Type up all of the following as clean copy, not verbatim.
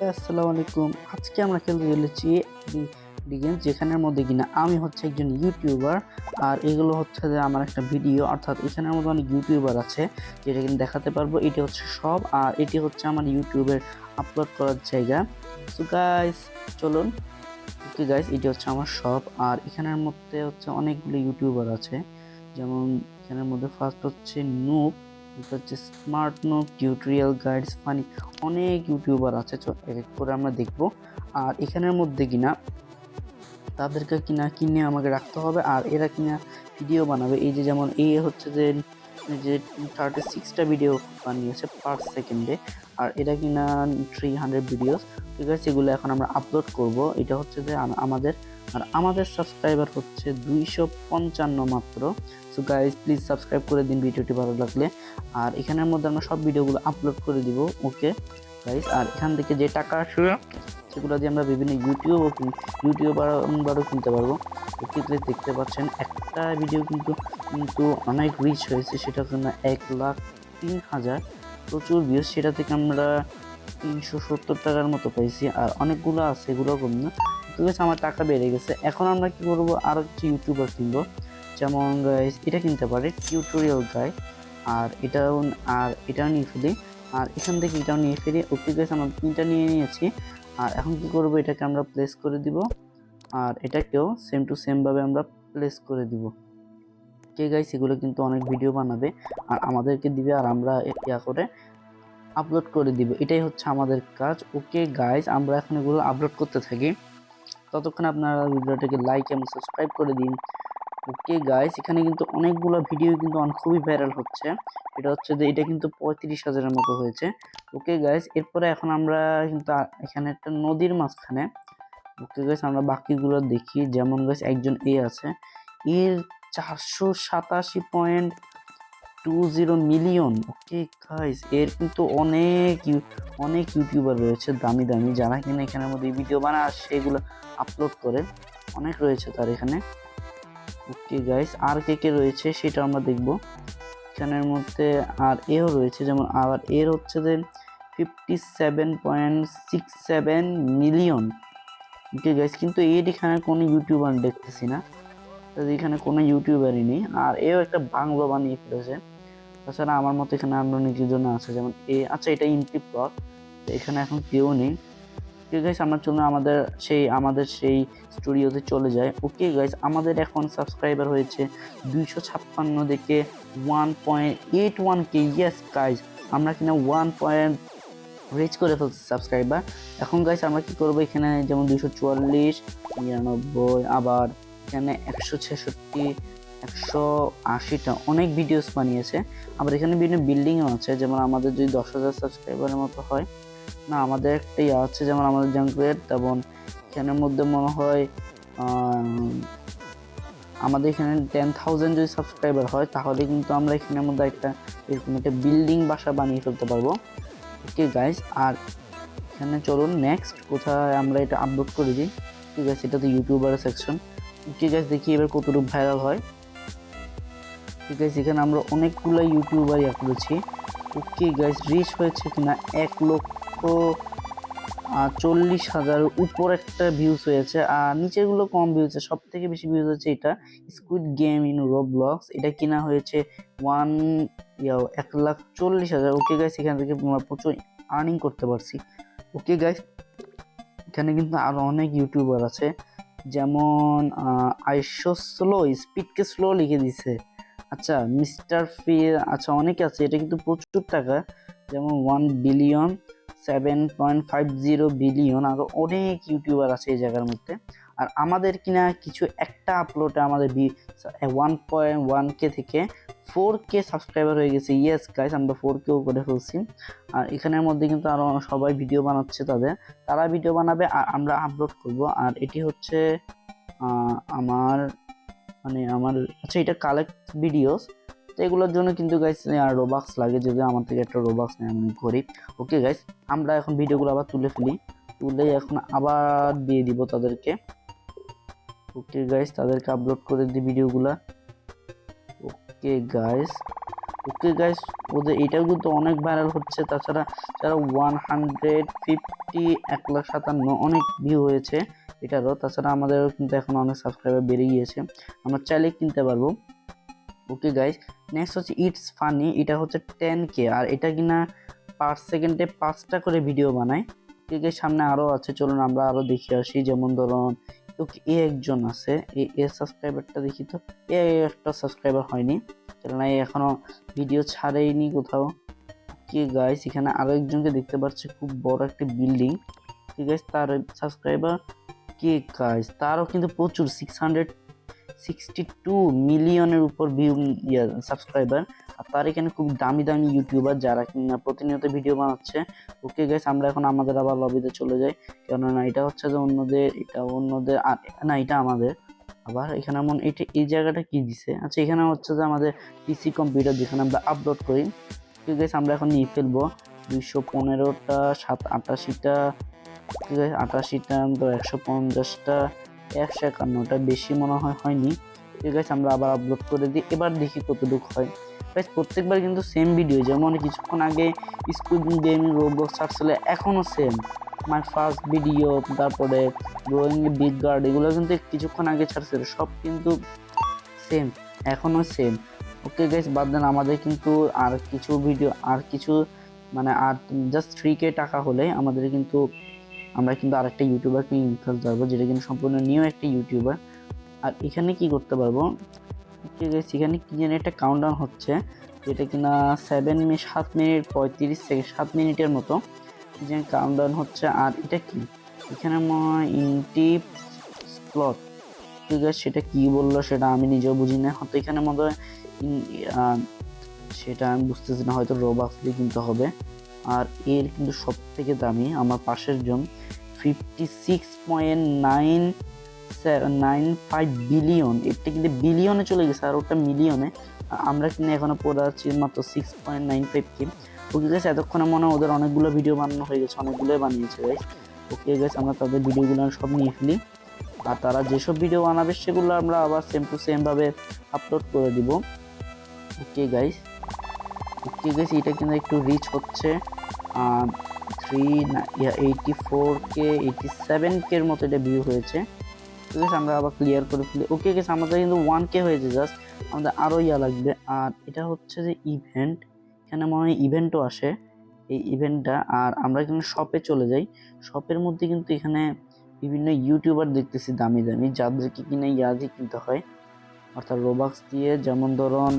আসসালামু আলাইকুম। আজকে আমরা খেলতে চলেছি গেম যেখানের মধ্যে কিনা আমি হচ্ছে একজন ইউটিউবার। আর এগুলো হচ্ছে যে আমার একটা ভিডিও, অর্থাৎ এখানের মধ্যে অনেক ইউটিউবার আছে যেটা কিন্তু দেখাতে পারবো। এটি হচ্ছে সব, আর এটি হচ্ছে আমার ইউটিউবের আপলোড করার জায়গা। সো গাইস, চলুন। ওকে গাইস, এটি হচ্ছে আমার সব, আর এখানের মধ্যে হচ্ছে অনেকগুলো ইউটিউবার আছে। যেমন এখানের মধ্যে ফার্স্ট হচ্ছে নুব, এটা হচ্ছে smart noob, tutorial guides, funny, অনেক ইউটিউবার আছে। এক এক করে আমরা দেখবো। আর এখানের মধ্যে কিনা তাদেরকে কিনা কিনে আমাকে রাখতে হবে, আর এরা কিনা ভিডিও বানাবে। এই যে যেমন এ হচ্ছে যে যে 36টা ভিডিও বানিয়েছে পার সেকেন্ডে, আর এটা কিনা 300 ভিডিওস। ঠিক আছে, এগুলো এখন আমরা আপলোড করব। এটা হচ্ছে যে আমাদের, আর আমাদের সাবস্ক্রাইবার হচ্ছে 255 মাত্র। সো গাইজ, প্লিজ সাবস্ক্রাইব করে দিন ভিডিওটি ভালো লাগলে। আর এখানের মধ্যে আমরা সব ভিডিওগুলো আপলোড করে দিব। ওকে গাইজ, আর এখান থেকে যে টাকা আসবে সেগুলো দিয়ে আমরা বিভিন্ন ইউটিউবারও কিনতে পারবো। ওকে, দেখতে পাচ্ছেন একটা ভিডিও কিন্তু কিন্তু অনেক রিচ হয়েছে, সেটা জন্য 1,03,000 প্রচুর ভিউজ। সেটা থেকে আমরা 370 টাকার মতো পাইছি। আর অনেকগুলো আছে, এগুলো কম না। ঠিক আছে, আমার টাকা বেড়ে গেছে। এখন আমরা কি করবো, আরো কিছু ইউটিউবার কিনবো। যেমন গাইস, এটা কিনতে পারি টিউটোরিয়াল গাই, আর এটাও নিয়ে ফেলি, আর এখান থেকে এটাও নিয়ে ফেলি। ওকে গাইস, আমরা 3টা নিয়ে নিয়েছি। আর এখন কি করবো, এটাকে আমরা প্লেস করে দিব, আর এটাকেও সেম টু সেম ভাবে আমরা প্লেস করে দিব। ওকে গাইস, এগুলো কিন্তু অনেক ভিডিও বানাবে আর আমাদেরকে দিবে, আর আমরা ইয়া করে আপলোড করে দিব। এটাই হচ্ছে আমাদের কাজ। ওকে গাইস, আমরা এখন এগুলো আপলোড করতে থাকি। ততক্ষণ আপনারা ভিডিওটাকে লাইক এবং সাবস্ক্রাইব করে দিন। ওকে গাইস, এখানে কিন্তু অনেকগুলো ভিডিও কিন্তু খুবই ভাইরাল হচ্ছে। এটা হচ্ছে যে এটা কিন্তু 35,000-এর মতো হয়েছে। ওকে গাইস, এরপরে এখন আমরা কিন্তু এখানে একটা নদীর মাঝখানে। ওকে গাইস, আমরা বাকিগুলো দেখি। যেমন গাইস, একজন আছে, এর 487.20 মিলিয়ন। ওকে গাইস, এর কিন্তু অনেক ইউটিউবার রয়েছে দামি দামি, যারা কিনা এখানের মধ্যে ভিডিও বানায় আর সেগুলো আপলোড করে। অনেক রয়েছে তার এখানে। ওকে গাইস, আর কে কে রয়েছে সেটা আমরা দেখব এখানের মধ্যে। আর এও রয়েছে, যেমন আর এর হচ্ছে যে 57.67 মিলিয়ন। ওকে গাইস, কিন্তু এর এখানে কোনো ইউটিউবার দেখতেছি না, এখানে কোনো ইউটিউবারই নেই। আর এও একটা বাংলো বানিয়ে ফেলেছে। তাছাড়া আমার মতো এখানে আরো কিছু আছে, যেমন আচ্ছা, এটা ইনটি প্লট, এখানে এখন কেউ নেই। ওকে গাইস, আমরা চলুন আমাদের সেই স্টুডিওতে চলে যায়। ওকে গাইস, আমাদের এখন সাবস্ক্রাইবার হয়েছে 256 থেকে 1.81K। ইয়েস গাইস, আমরা কিনা 1 পয়েন্ট রিচ করে ফেলছি সাবস্ক্রাইবার। এখন গাইস আমরা কি করবো, এখানে যেমন 244, 99, আবার এখানে 166, 180টা অনেক ভিডিওস বানিয়েছে। আবার এখানে বিভিন্ন বিল্ডিংও আছে। যেমন আমাদের যদি 10,000 সাবস্ক্রাইবারের মতো হয়, না আমাদের একটা আছে, যেমন আমাদের জাঙ্কুয়ের, তেমন এখানের মধ্যে মনে হয় আমাদের এখানে 10,000 যদি সাবস্ক্রাইবার হয়, তাহলে কিন্তু আমরা এখানের মধ্যে এরকম একটা বিল্ডিং বাসা বানিয়ে ফেলতে পারবো। ওকে গাইস, আর এখানে চলুন নেক্সট কোথায় আমরা এটা আপলোড করে দিই। ঠিক আছে, এটা তো ইউটিউবার সেকশন। ঠিক আছে, দেখি এবার কতটুকু ভাইরাল হয়। ঠিক আছে, এখানে আমরা অনেকগুলো ইউটিউবার করেছি। ওকে গাইস, রিচ হয়েছে কিনা 1,40,000 উপর একটা ভিউজ হয়েছে, আর নিচের গুলো কম ভিউজ। সব থেকে বেশি ভিউজ হচ্ছে এটা স্কুইড গেম ইন রোবলক্স, এটা কিনা হয়েছে 1,40,000। ওকে গাইস, এখান থেকে আমরা প্রচুর আর্নিং করতে পারছি। ওকে গাইস, এখানে কিন্তু আরো অনেক ইউটিউবার আছে, যেমন আইশো স্লো, স্পিডকে স্লো লিখে দিছে। আচ্ছা, মিস্টার ফি, আচ্ছা অনেকে আছে। এটা কিন্তু প্রচুর টাকা, যেমন 1,7.50 বিলিয়ন। আরো অনেক ইউটিউবার আছে এই জায়গার মধ্যে। আর আমাদের কিনা কিছু একটা আপলোডে আমাদের 1.1K থেকে 4K সাবস্ক্রাইবার হয়ে গেছে। ইয়েস গাইস, আমরা 4Kও করে ফেলছি। আর এখানের মধ্যে কিন্তু আরো সবাই ভিডিও বানাচ্ছে, তারা ভিডিও বানাবে আর আমরা আপলোড করব। আর এটি হচ্ছে আমার আমার আচ্ছা, এটা কালেক্ট ভিডিওস। তো এগুলোর জন্য কিন্তু গাইস রোবাক্স লাগে, যদি আমার থেকে একটা রোবাক্স নেই, আমি গরিব। ওকে গাইস, আমরা এখন ভিডিওগুলো আবার তুলে এখন আবার দিয়ে দিব তাদেরকে। ওকে গাইস, তাদেরকে আপলোড করে দিই ভিডিওগুলা। ওকে গাইস, ওকে গাইস, ওদের এটাও কিন্তু অনেক ভাইরাল হচ্ছে। তাছাড়া যারা 150 1,57,000 অনেক ভিউ হয়েছে এটারও। তাছাড়া আমাদেরও কিন্তু এখন অনেক সাবস্ক্রাইবার বেড়ে গিয়েছে, আমরা চাইলে কিনতে পারবো। ওকে গাইস, নেক্সট হচ্ছে ইটস ফানি। এটা হচ্ছে 10K, আর এটা কিনা পার সেকেন্ডে 5টা করে ভিডিও বানায়। ঠিক আছে, সামনে আরও আছে, চলুন আমরা আরও দেখে আসি। যেমন ধরুন এ একজন আছে, এ সাবস্ক্রাইবারটা দেখি তো। এ একটা সাবস্ক্রাইবার হয়নি, কেননা এখনো ভিডিও ছাড়েইনি কোথাও। কি গাইস, এখানে আরো একজনকে দেখতে পাচ্ছি, খুব বড় একটা বিল্ডিং। ঠিক আছে, তার সাবস্ক্রাইবার কি গাইস, তারও কিন্তু প্রচুর 662 মিলিয়নের উপর ভিউ সাবস্ক্রাইবার। আর তার এখানে খুব দামি দামি ইউটিউবার যারা কিনা প্রতিনিয়ত ভিডিও বানাচ্ছে। ওকে গাইস, আমরা এখন আমাদের আবার লবিতে চলে যাই, কেননা এটা হচ্ছে যে অন্যদের, এটা অন্যদের, না এটা আমাদের। আবার এখানে এমন এটা এই জায়গাটা কি দিছে, আচ্ছা এখানে হচ্ছে যে আমাদের পিসি কম্পিউটার যেখানে আমরা আপলোড করি। ঠিক আছে, আমরা এখন নিয়ে ফেলবো 215টা 88টা। ঠিক আছে, 88টা, তো 150টা, 151টা, বেশি মনে হয় হয়নি। ঠিক আছে, আমরা আবার আপলোড করে দিই, এবার দেখি কতটুকু হয়। গাইস, প্রত্যেকবার কিন্তু সেম ভিডিও, যেমন কিছুক্ষণ আগে স্কুল গেমিং রোবলক্স ছাড়ছিল, এখনও সেম মাই ফার্স্ট ভিডিও, তারপরে গ্রোয়িং বিগ গার্ড, এগুলো কিন্তু কিছুক্ষণ আগে ছাড়ছিল, সব কিন্তু সেম, এখনও সেম। ওকে গাইস, বাদ দেন, আমাদের কিন্তু আর কিছু ভিডিও, আর কিছু মানে আর জাস্ট 3K টাকা হলে আমাদের কিন্তু, আমরা কিন্তু আরেকটা ইউটিউবারকে নিয়ে ফেলতে পারবো, যেটা কিন্তু সম্পূর্ণ নিউ একটা ইউটিউবার। আর এখানে কি করতে পারবো, ঠিক আছে, এখানে কি যেন একটা কাউন্টডাউন হচ্ছে, যেটা কিনা 7 মিনিট 35 সেকেন্ড, 7 মিনিটের মতো যে কাউন্টডাউন হচ্ছে। আর এটা কি, এখানে ইনটি স্লট, ঠিক আছে, সেটা কি বললো সেটা আমি নিজেও বুঝি না, হয়তো এখানে মনে হয় সেটা আমি বুঝতেছি না, হয়তো রোবাক্স দিয়ে কিনতে হবে। আর এর কিন্তু সব থেকে দামি আমার পাশের জন, 56.995 বিলিয়ন, এটা কিন্তু বিলিয়নে চলে গেছে, আর ওটা মিলিয়নে। আমরা কিন্তু এখনো পড়ে আছি মাত্র 6.95K। ওকে গেছে, এতক্ষণে মনে হয় ওদের অনেকগুলো ভিডিও বানানো হয়ে গেছে, অনেকগুলোই বানিয়েছে গাইস। ওকে গেছে, আমরা তাদের ভিডিওগুলো সব নিয়ে ফেলি, আর তারা যেসব ভিডিও বানাবে সেগুলো আমরা আবার সেম টু সেম ভাবে আপলোড করে দিব। ওকে গাইস, ওকে গাইস, এটা কিন্তু একটু রিচ হচ্ছে, 84K 87K এর মতো এটা ভিউ হয়েছে। ঠিক আছে, আমরা আবার ক্লিয়ার করে ফেলি। ওকে গাইস, আমাদের কিন্তু 1K হয়েছে জাস্ট, আমাদের আরও লাগবে। আর এটা হচ্ছে যে ইভেন্ট, এখানে মনে হয় ইভেন্টও আসে, এই ইভেন্টটা। আর আমরা কিন্তু শপে চলে যাই, শপের মধ্যে কিন্তু এখানে বিভিন্ন ইউটিউবার দেখতেছি দামি দামি, যাদেরকে কিনে ইয়াদি কিনতে হয়, অর্থাৎ রোবাক্স দিয়ে, যেমন ধরুন।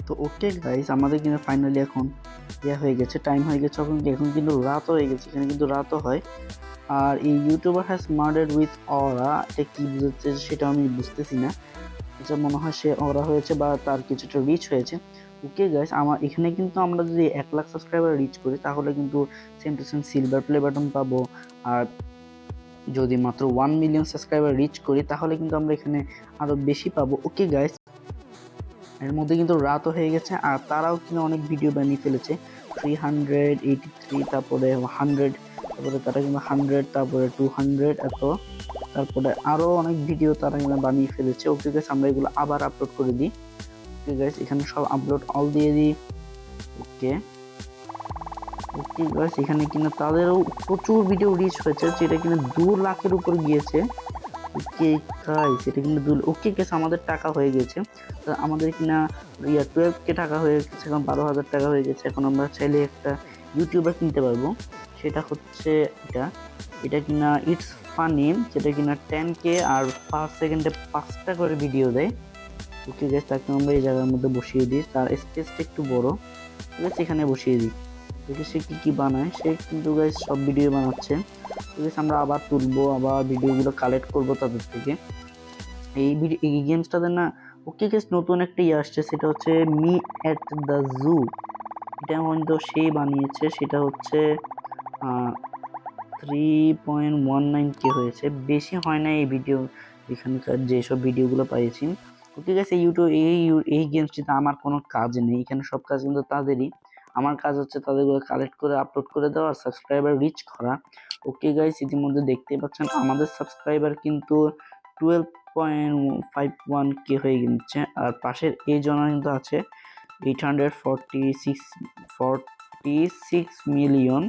তো ওকে গাইস, আমাদের কিন্তু ফাইনালি এখন হয়ে গেছে, টাইম হয়ে গেছে, এখন কিন্তু রাত হয়ে গেছে, এখানে কিন্তু রাতও হয়। আর এই ইউটিউবার হ্যাজ মার্ডার্ড উইথ অরা, এটা কি বুঝাচ্ছে সেটা আমি বুঝতেছি না, এটা মনে হয় সে অরা হয়েছে বা তার কিছুটা রিচ হয়েছে। ওকে গাইস, আমার এখানে কিন্তু আমরা যদি 1 লাখ সাবস্ক্রাইবার রিচ করি তাহলে কিন্তু same to same silver play button পাবো। আর যদি মাত্র 1 মিলিয়ন সাবস্ক্রাইবার রিচ করি তাহলে কিন্তু আমরা এখানে আরো বেশি পাবো। ওকে গাইস, এর মধ্যে কিন্তু রাতও হয়ে গেছে, আর তারাও কিন্তু অনেক ভিডিও বানিয়ে ফেলেছে, 383, তারপরে 100, তারপরে তারা কিন্তু 100, তারপরে 200, এত, তারপরে আরো অনেক ভিডিও তারা কিন্তু বানিয়ে ফেলেছে। ওকে গাইস, আমরা এগুলো আবার আপলোড করে দিই। ওকে গাইস, এখানে সব আপলোড অল দিয়ে দিই। ওকে ওকে গাইস, এখানে কিনা তাদেরও প্রচুর ভিডিও রিচ হয়েছে, যেটা কিনা 2 লাখের উপর গিয়েছে। ওকে গাইস, এটা কিন্তু ওকে গাইস, আমাদের টাকা হয়ে গেছে, আমাদের কিনা 12K টাকা হয়ে গেছে, এখন 12,000 টাকা হয়ে গেছে। এখন আমরা চাইলে একটা ইউটিউবার কিনতে পারবো, সেটা হচ্ছে এটা কিনা ইটস ফানি, যেটা কিনা 10K আর পার সেকেন্ডে 5টা করে ভিডিও দেয়। ওকে গাইস, তাকে আমরা এই জায়গার মধ্যে বসিয়ে দিই, তার স্পেসটা একটু বড়, ঠিক আছে, এখানে বসিয়ে দিই। দেখি সে কি বানায়, সে কিন্তু গাইস সব ভিডিও বানাচ্ছে। ঠিক আছে, আমরা আবার তুলবো, আবার ভিডিওগুলো কালেক্ট করবো তাদের থেকে। এই গেমসটাতে না, ওকে গাইস, নতুন একটা আসছে, সেটা হচ্ছে মি এট দ্য জু, এটা হয়তো সেই বানিয়েছে, সেটা হচ্ছে 3.19K হয়েছে, বেশি হয় না এই ভিডিও, এখানকার যেসব ভিডিওগুলো পাইছি। ওকে গাইস, এই গেমসটিতে আমার কোনো কাজ নেই, এখানে সব কাজ কিন্তু তাদেরই, আমার কাজ হচ্ছে তাদেরগুলো কালেক্ট করে আপলোড করে দেওয়া আর সাবস্ক্রাইবার রিচ করা। ওকে গাইস, ইতিমধ্যে দেখতেই পাচ্ছেন আমাদের সাবস্ক্রাইবার কিন্তু 12.51K হয়ে গেছে, আর পাশের এই জনা কিন্তু আছে 846 মিলিয়ন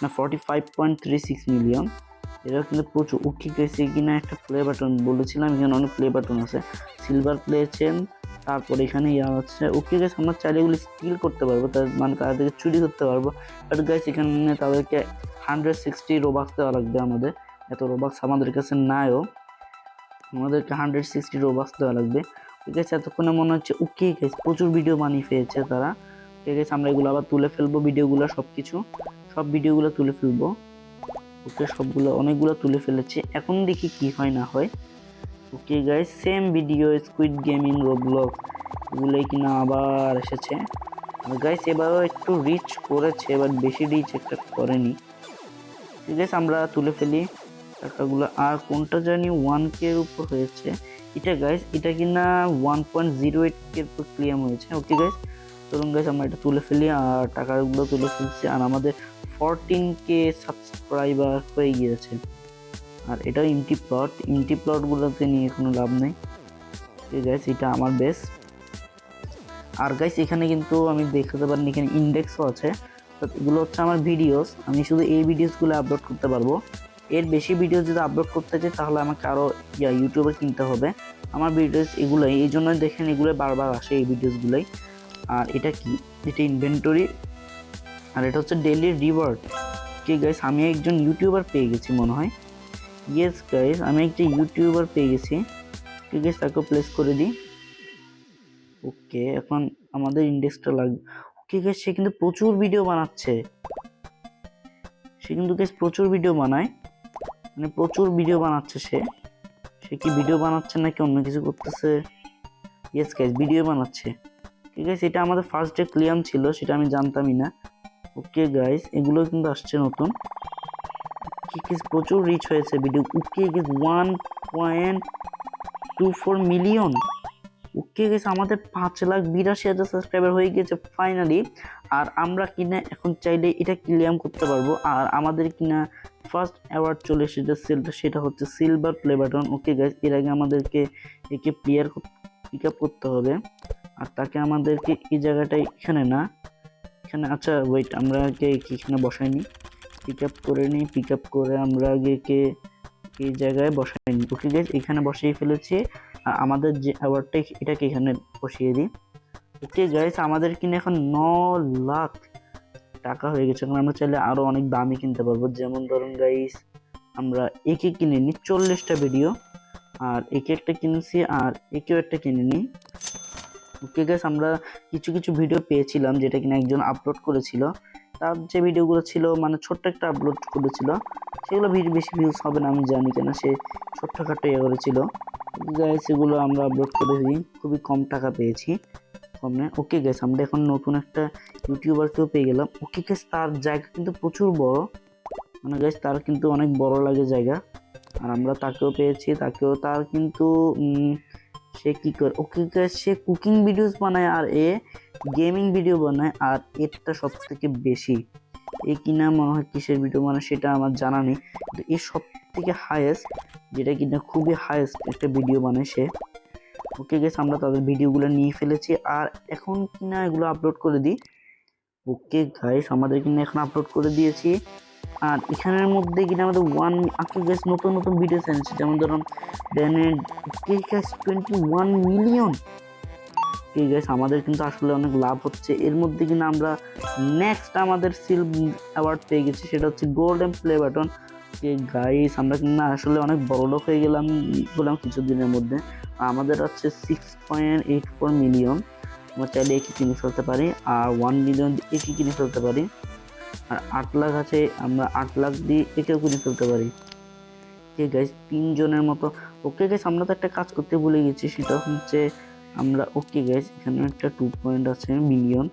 না 45.36 মিলিয়ন। এটা কিন্তু প্রচুর। ওকে গাইস, কিনা একটা প্লে বাটন বলেছিলাম, এখানে অনেক প্লে বাটন আছে, সিলভার প্লে চেন, তারপর এখানে আছে। ওকে গাইস, আমরা চাইলে এগুলো স্টিল করতে পারবো, মানে তাদেরকে চুরি করতে পারবো। বাট গাইস এখানে তাদেরকে 160 রোবাক্স দেওয়া লাগবে। আমাদের এত রোবাক্স আমাদের কাছে নাইও, আমাদেরকে 160 রোবাক্স দেওয়া লাগবে। ঠিক আছে, এতক্ষণে মনে হচ্ছে ওকে গাইস প্রচুর ভিডিও বানিয়ে ফেলেছে তারা। ঠিক আছে, আমরা এগুলো আবার তুলে ফেলবো, ভিডিওগুলো সব ভিডিওগুলো তুলে ফেলবো। ওকে, সবগুলো অনেকগুলো তুলে ফেলেছি, এখন দেখি কি হয় না হয়। Okay guys, same video squid gaming Roblox এগুলোই কিনা আবার এসেছে। আর গাইস এবারও একটু রিচ করেছে, বাট বেশি রিচ একটা করেনি। ঠিক আছে, আমরা তুলে ফেলি টাকাগুলো। আর কোনটা জানি 1K এর উপর হয়েছে এটা গাইস, এটা কিনা 1.08K এর উপর ক্লেম হয়েছে। ওকে গাইস, চলুন গাইস আমরা এটা তুলে ফেলি, আর টাকাগুলো তুলে ফেলছি। আর আমাদের 14K সাবস্ক্রাইবার হয়ে গিয়েছে। আর এটা ইমটি প্লটগুলোতে নিয়ে কোনো লাভ নেই। ঠিক আছে, এটা আমার বেস। আর গাইস এখানে কিন্তু আমি দেখাতে পারিনি, এখানে ইন্ডেক্সও আছে। তো এগুলো হচ্ছে আমার ভিডিওস, আমি শুধু এই ভিডিওসগুলো আপলোড করতে পারবো। এর বেশি ভিডিও যদি আপলোড করতে চাই তাহলে আমাকে আরও ইউটিউবে কিনতে হবে। আমার ভিডিওস এগুলোই, এই জন্য দেখেন এগুলো বারবার আসে এই ভিডিওসগুলোই। আর এটা কি, এটা ইনভেন্টরি, আর এটা হচ্ছে ডেইলি রিওয়ার্ড। ঠিক গাইস, আমি একজন ইউটিউবার পেয়ে গেছি মনে হয়। ইয়েস গাইস, আমি একটা ইউটিউবার পেয়ে গেছি। ঠিক আছে, তাকে প্লেস করে দিই। ওকে, এখন আমাদের ইন্ডেক্সটা লাগবে। ওকে গাইস, সে কিন্তু প্রচুর ভিডিও বানাচ্ছে, প্রচুর ভিডিও বানায়, মানে প্রচুর ভিডিও বানাচ্ছে সে কি ভিডিও বানাচ্ছে নাকি অন্য কিছু করতেছে? ইয়েস গাইস, ভিডিও বানাচ্ছে। ঠিক আছে, এটা আমাদের ফার্স্ট ডে ক্লিয়াম ছিল, সেটা আমি জানতামই না। ওকে গাইস, এগুলো কিন্তু আসছে নতুন। প্রচুর রিচ হয়েছে video. Okay guys, 1.24 million. Okay guys, আমাদের 5,82,000 সাবস্ক্রাইবার হয়ে গেছে ফাইনালি। আর আমরা কিনা এখন চাইলে এটা ক্লেম করতে পারবো। আর আমাদের কিনা ফার্স্ট অ্যাওয়ার্ড চলে এসেছে, সেটা হচ্ছে silver play button. Okay guys, এর আগে আমাদেরকে একে প্লেয়ার পিক আপ করতে হবে, আর তাকে আমাদেরকে এই জায়গাটায়, এখানে না, এখানে, আচ্ছা ওয়েট, আমরা আগে এখানে বসাইনি, পিক আপ করে আমরা আগে একে এই জায়গায় বসাইনি। ওকে গাইস, এখানে বসিয়ে ফেলেছি। আর আমাদের যে অ্যাওয়ার্ডটা এটাকে এখানে বসিয়ে দিই। ওকে গাইস, আমাদের কিনে এখন 9 লাখ টাকা হয়ে গেছে। এখন আমরা চাইলে আরো অনেক দামি কিনতে পারবো। যেমন ধরুন গাইস, আমরা একে কিনে নিই 40টা ভিডিও, আর একে একটা কিনেছি, আর একেও একটা কিনে নিই। ওকে গাইস, আমরা কিছু কিছু ভিডিও পেয়েছিলাম যেটা কিনা একজন আপলোড করেছিল। তার যে ভিডিওগুলো ছিল, মানে ছোট্ট একটা আপলোড করেছিল, সেগুলো বেশি ভিউজ হবে না আমি জানি, কেন সে ছোট্টখাটো ইয়ে করেছিল। গাইস এগুলো আমরা আপলোড করে দিই, খুবই কম টাকা পেয়েছি, কমে। ওকে গাইস, আমরা এখন নতুন একটা ইউটিউবারকেও পেয়ে গেলাম। ওকে গাইস, তার জায়গা কিন্তু প্রচুর বড়, মানে গাইস তার কিন্তু অনেক বড় লাগে জায়গা। আর আমরা তাকেও পেয়েছি, তার কিন্তু সে কি করে, ওকে গাইস, সে কুকিং ভিডিওস বানায় আর এ গেমিং ভিডিও বানায়। আর এটা সব থেকে বেশি, এ কিনা মনে হয় কিসের ভিডিও বানায় সেটা আমার জানা নেই, কিন্তু এ সব থেকে হাইয়েস্ট, যেটা কিনা খুবই হাইয়েস্ট একটা ভিডিও বানায় সে। ওকে গাইস, আমরা তাদের ভিডিওগুলো নিয়ে ফেলেছি, আর এখন কিনা এগুলো আপলোড করে দিই। ওকে গাইস, আমাদের কিনা এখন আপলোড করে দিয়েছি। আর এখানের মধ্যে কিনা আমাদের নতুন ভিডিও এনেছে, যেমন ধরুন 21 মিলিয়ন। ঠিক আছে, আমাদের কিন্তু আসলে অনেক লাভ হচ্ছে এর মধ্যে। কিনা আমরা নেক্সট আমাদের অ্যাওয়ার্ড পেয়ে গেছি, সেটা হচ্ছে গোল্ডেন প্লে বাটন। গাইস, আমরা কিন্তু আসলে অনেক বড় লোক হয়ে গেলাম কিছুদিনের মধ্যে। আমাদের আছে 6.84 মিলিয়ন। আমরা চাইলে একই কিনে ফেলতে পারি, আর 1 মিলিয়ন একই কিনে ফেলতে পারি। আর 8 লাখ আছে, আমরা 8 লাখ দিয়ে একেও কিনে ফেলতে পারি। ঠিক গাইস, 3 জনের মতো। ওকে গাইস, আমরা তো একটা কাজ করতে ভুলে গেছি, সেটা হচ্ছে আমরা, ওকে গাইস, এখানে একটা 2 পয়েন্ট আছে মিলিয়ন।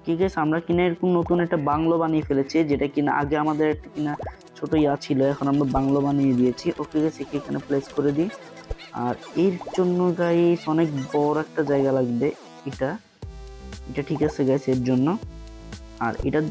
ঠিক আছে, আমরা কিনা এরকম নতুন একটা বাংলো বানিয়ে ফেলেছি, যেটা কিনা আগে আমাদের একটা কিনা ছোট ছিল, এখন আমরা বাংলো বানিয়ে দিয়েছি। ওকে গাইস, এখানে প্লেস করে দিই। আর এর জন্য গাইস অনেক বড় একটা জায়গা লাগবে, এটা ঠিক আছে গাইস এর জন্য। আর এটার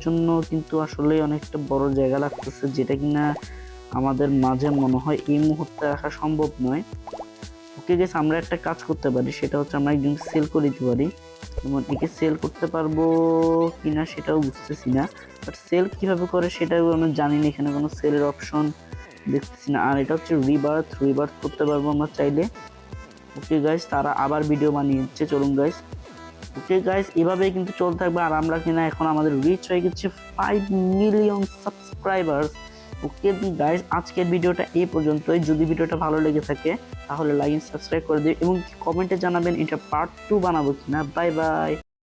জন্য কিন্তু আসলে অনেকটা বড় জায়গা লাগতেছে, যেটা কিনা আমাদের মাঝে মনে হয় এই মুহূর্তে রাখা সম্ভব নয়। ওকে গাইস, আমরা একটা কাজ করতে পারি, সেটা হচ্ছে আমরা একজন সেল করে দিতে পারি। যেমন একে সেল করতে পারবো কিনা সেটাও বুঝতেছি না, বাট সেল কিভাবে করে সেটাও আমরা জানি না, এখানে কোনো সেলের অপশন দেখতেছি না। আর এটা হচ্ছে রিবার্থ করতে পারবো আমরা চাইলে। ওকে গাইস, তারা আবার ভিডিও বানিয়ে দিচ্ছে, চলুন গাইস। ওকে গাইস, এভাবেই কিন্তু চলতে থাকবে। আর আমরা কিনা এখন আমাদের রিচ হয়ে গেছে 5 মিলিয়ন সাবস্ক্রাইবার্স। ওকে গাইস, আজকের ভিডিওটা এই পর্যন্তই। যদি ভিডিওটা ভালো লেগে থাকে তাহলে লাইক সাবস্ক্রাইব করে দিন এবং কমেন্টে জানাবেন এটা পার্ট 2 বানাবো কিনা। Bye bye.